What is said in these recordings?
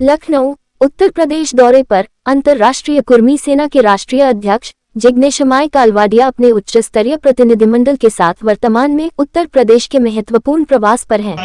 लखनऊ, उत्तर प्रदेश दौरे पर अंतर्राष्ट्रीय कुर्मी सेना के राष्ट्रीय अध्यक्ष जिग्नेशमाय कालवाडिया अपने उच्च स्तरीय प्रतिनिधिमंडल के साथ वर्तमान में उत्तर प्रदेश के महत्वपूर्ण प्रवास पर हैं।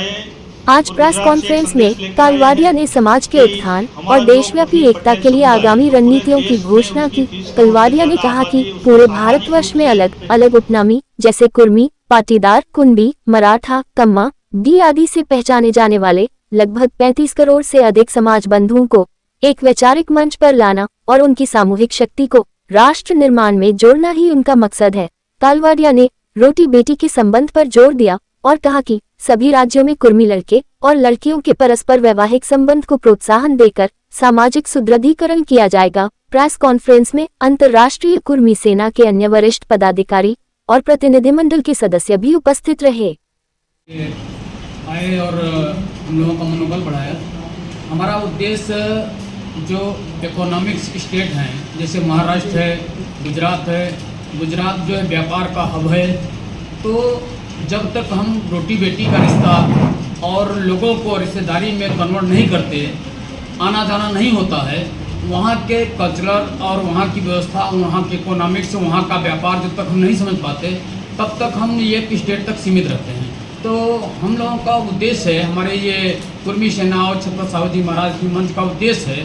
आज प्रेस कॉन्फ्रेंस में कालवाडिया ने समाज के उत्थान और देशव्यापी एकता के लिए आगामी रणनीतियों की घोषणा की। कालवाडिया ने कहा कि पूरे भारतवर्ष में अलग अलग उपनामी जैसे कुर्मी, पाटीदार, कुंबी, मराठा, कम्मा, डी आदि से पहचाने जाने वाले लगभग 35 करोड़ से अधिक समाज बंधुओं को एक वैचारिक मंच पर लाना और उनकी सामूहिक शक्ति को राष्ट्र निर्माण में जोड़ना ही उनका मकसद है। कालवाडिया ने रोटी बेटी के संबंध पर जोर दिया और कहा कि सभी राज्यों में कुर्मी लड़के और लड़कियों के परस्पर वैवाहिक संबंध को प्रोत्साहन देकर सामाजिक सुदृढ़ीकरण किया जाएगा। प्रेस कॉन्फ्रेंस में अंतर्राष्ट्रीय कुर्मी सेना के अन्य वरिष्ठ पदाधिकारी और प्रतिनिधिमंडल के सदस्य भी उपस्थित रहे। आए और हम लोगों का मनोबल बढ़ाया। हमारा उद्देश्य जो इकोनॉमिक्स स्टेट हैं जैसे महाराष्ट्र है, गुजरात है, गुजरात जो है व्यापार का हब है, तो जब तक हम रोटी बेटी का रिश्ता और लोगों को रिश्तेदारी में कन्वर्ट नहीं करते, आना जाना नहीं होता है, वहाँ के कल्चरल और वहाँ की व्यवस्था, वहाँ के इकोनॉमिक्स, वहाँ का व्यापार जब तक हम नहीं समझ पाते तब तक हम ये स्टेट तक सीमित रहते हैं। तो हम लोगों का उद्देश्य है, हमारे ये कुर्मी सेना और छत्रपति साहूजी महाराज की मंच का उद्देश्य है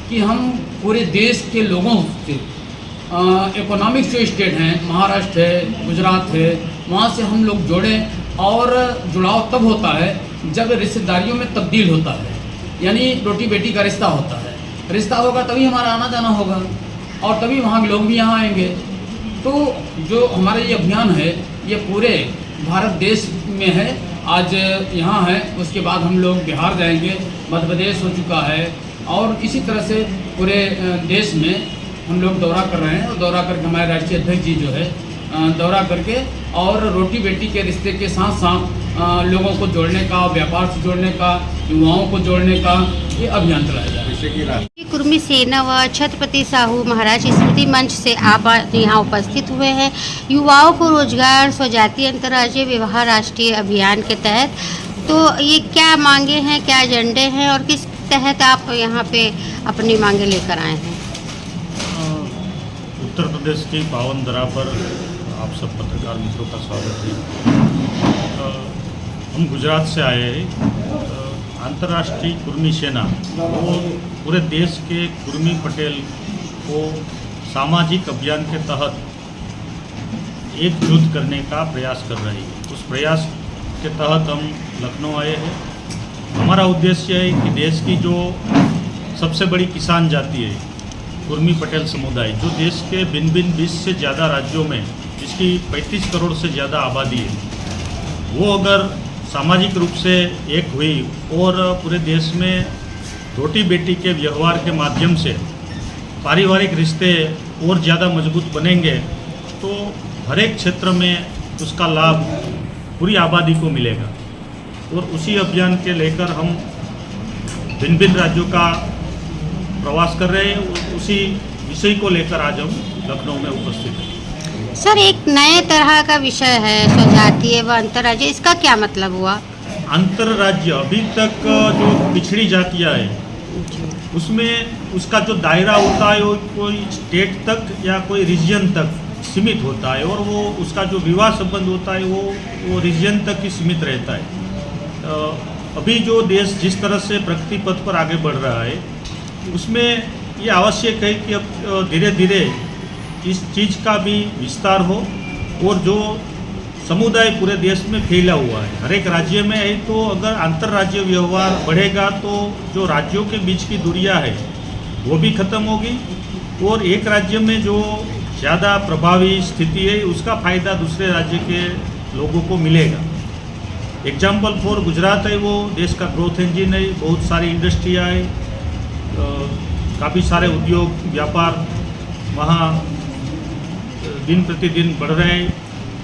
कि हम पूरे देश के लोगों से इकोनॉमिक्स जो स्टेट हैं, महाराष्ट्र है, गुजरात है, वहाँ से हम लोग जोड़ें। और जुड़ाव तब होता है जब रिश्तेदारियों में तब्दील होता है, यानी रोटी बेटी का रिश्ता होता है। रिश्ता होगा तभी हमारा आना जाना होगा और तभी वहाँ के लोग भी यहाँ आएंगे। तो जो हमारा ये अभियान है ये पूरे भारत देश में है। आज यहाँ है, उसके बाद हम लोग बिहार जाएंगे, मध्य प्रदेश हो चुका है और इसी तरह से पूरे देश में हम लोग दौरा कर रहे हैं। और दौरा करके हमारे राष्ट्रीय अध्यक्ष जी जो है दौरा करके और रोटी बेटी के रिश्ते के साथ साथ लोगों को जोड़ने का, व्यापार से जोड़ने का, युवाओं को जोड़ने का ये अभियान चलाया जा रहा है। कुर्मी सेना व छत्रपति साहू महाराज स्मृति मंच से आप यहाँ उपस्थित हुए हैं। युवाओं को रोजगार स्वजातीय अंतर्राज्यीय विवाह राष्ट्रीय अभियान के तहत, तो ये क्या मांगे हैं, क्या एजेंडे हैं और किस तहत आप यहाँ पे अपनी मांगे लेकर आए हैं? उत्तर प्रदेश की पावन धरा पर आप सब पत्रकार मित्रों का स्वागत है। हम गुजरात से आए हैं। अंतर्राष्ट्रीय कुर्मी सेना वो पूरे देश के कुर्मी पटेल को सामाजिक अभियान के तहत एकजुट करने का प्रयास कर रही है। उस प्रयास के तहत हम लखनऊ आए हैं। हमारा उद्देश्य है कि देश की जो सबसे बड़ी किसान जाति है कुर्मी पटेल समुदाय, जो देश के भिन्न भिन्न 20 से ज़्यादा राज्यों में जिसकी 35 करोड़ से ज़्यादा आबादी है, वो अगर सामाजिक रूप से एक हुई और पूरे देश में रोटी बेटी के व्यवहार के माध्यम से पारिवारिक रिश्ते और ज़्यादा मजबूत बनेंगे, तो हर एक क्षेत्र में उसका लाभ पूरी आबादी को मिलेगा। और उसी अभियान के लेकर हम भिन्न भिन्न राज्यों का प्रवास कर रहे हैं। उसी विषय को लेकर आज हम लखनऊ में उपस्थित हैं। सर, एक नए तरह का विषय है स्वजातीय व अंतर्राज्य, इसका क्या मतलब हुआ? अंतर्राज्य अभी तक जो पिछड़ी जातियाँ हैं उसमें उसका जो दायरा होता है वो कोई स्टेट तक या कोई रीजन तक सीमित होता है, और वो उसका जो विवाह संबंध होता है वो रीजन तक ही सीमित रहता है। अभी जो देश जिस तरह से प्रगति पथ पर आगे बढ़ रहा है उसमें ये आवश्यक है कि अब धीरे धीरे इस चीज़ का भी विस्तार हो और जो समुदाय पूरे देश में फैला हुआ है, हर एक राज्य में है, तो अगर अंतर्राज्यीय व्यवहार बढ़ेगा तो जो राज्यों के बीच की दूरियां है वो भी खत्म होगी और एक राज्य में जो ज़्यादा प्रभावी स्थिति है उसका फ़ायदा दूसरे राज्य के लोगों को मिलेगा। एग्जाम्पल फॉर गुजरात है, वो देश का ग्रोथ इंजिन है, बहुत सारी इंडस्ट्रियाँ है, काफ़ी सारे उद्योग व्यापार वहाँ दिन प्रतिदिन बढ़ रहे हैं।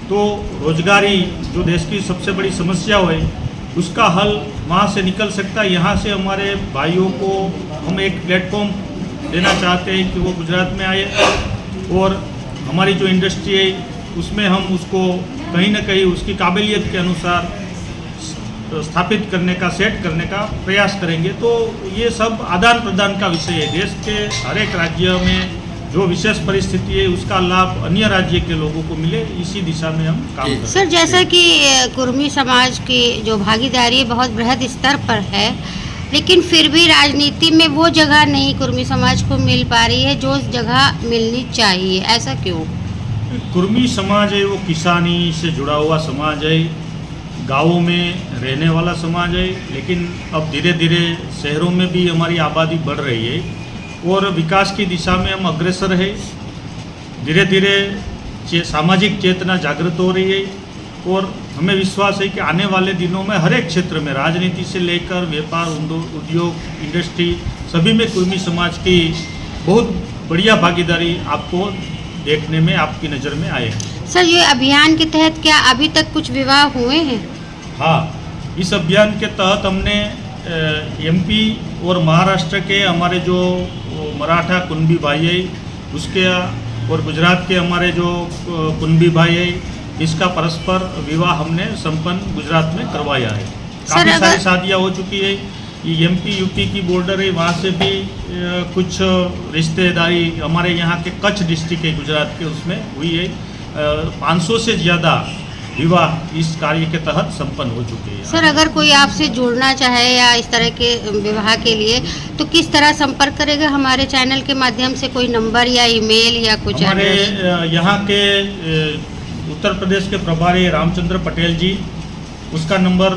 तो रोजगारी जो देश की सबसे बड़ी समस्या है उसका हल वहाँ से निकल सकता है। यहाँ से हमारे भाइयों को हम एक प्लेटफॉर्म देना चाहते हैं कि वो गुजरात में आए और हमारी जो इंडस्ट्री है उसमें हम उसको कहीं ना कहीं उसकी काबिलियत के अनुसार स्थापित करने का, सेट करने का प्रयास करेंगे। तो ये सब आदान प्रदान का विषय है। देश के हर एक राज्य में जो विशेष परिस्थिति है उसका लाभ अन्य राज्य के लोगों को मिले, इसी दिशा में हम काम कर रहे हैं। सर, जैसा कि कुर्मी समाज की जो भागीदारी बहुत बृहद स्तर पर है, लेकिन फिर भी राजनीति में वो जगह नहीं कुर्मी समाज को मिल पा रही है जो जगह मिलनी चाहिए, ऐसा क्यों? कुर्मी समाज है वो किसानी से जुड़ा हुआ समाज है, गाँवों में रहने वाला समाज है, लेकिन अब धीरे धीरे शहरों में भी हमारी आबादी बढ़ रही है और विकास की दिशा में हम अग्रसर है। धीरे धीरे सामाजिक चेतना जागृत हो रही है और हमें विश्वास है कि आने वाले दिनों में हर एक क्षेत्र में, राजनीति से लेकर व्यापार, उद्योग, इंडस्ट्री, सभी में कुर्मी समाज की बहुत बढ़िया भागीदारी आपको देखने में, आपकी नज़र में आएगी। सर, ये अभियान के तहत क्या अभी तक कुछ विवाह हुए हैं? हाँ, इस अभियान के तहत हमने एमपी और महाराष्ट्र के हमारे जो मराठा कुणबी भाई है उसके और गुजरात के हमारे जो कुणबी भाई है, इसका परस्पर विवाह हमने संपन्न गुजरात में करवाया है। काफ़ी सारी शादियाँ हो चुकी है। ये एमपी यूपी की बॉर्डर है, वहाँ से भी कुछ रिश्तेदारी हमारे यहाँ के कच्छ डिस्ट्रिक्ट है गुजरात के, उसमें हुई है। 500 से ज़्यादा विवाह इस कार्य के तहत संपन्न हो चुके हैं। सर, अगर कोई आपसे जुड़ना चाहे या इस तरह के विवाह के लिए, तो किस तरह संपर्क करेगा? हमारे चैनल के माध्यम से कोई नंबर या ईमेल या कुछ? हमारे यहाँ के उत्तर प्रदेश के प्रभारी रामचंद्र पटेल जी, उसका नंबर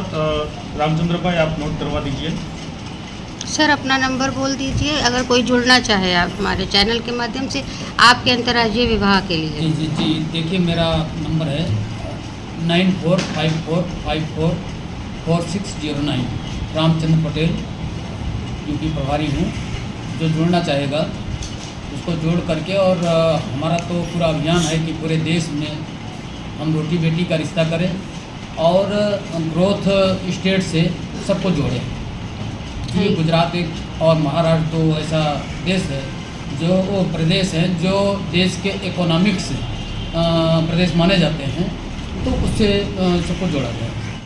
रामचंद्र भाई आप नोट करवा दीजिए। सर, अपना नंबर बोल दीजिए, अगर कोई जुड़ना चाहे आप हमारे चैनल के माध्यम से आपके अंतर्राज्यीय विवाह के लिए। जी जी जी, देखिए मेरा नंबर है 9454544609। रामचंद्र पटेल यूपी प्रभारी हूँ। जो जुड़ना चाहेगा उसको जोड़ करके, और हमारा तो पूरा अभियान है कि पूरे देश में हम रोटी बेटी का रिश्ता करें और ग्रोथ स्टेट से सबको जोड़ें। ये गुजरात एक और महाराष्ट्र तो ऐसा देश है, जो वो प्रदेश हैं जो देश के इकोनॉमिक्स प्रदेश माने जाते हैं, तो उससे सबको जोड़ा गया।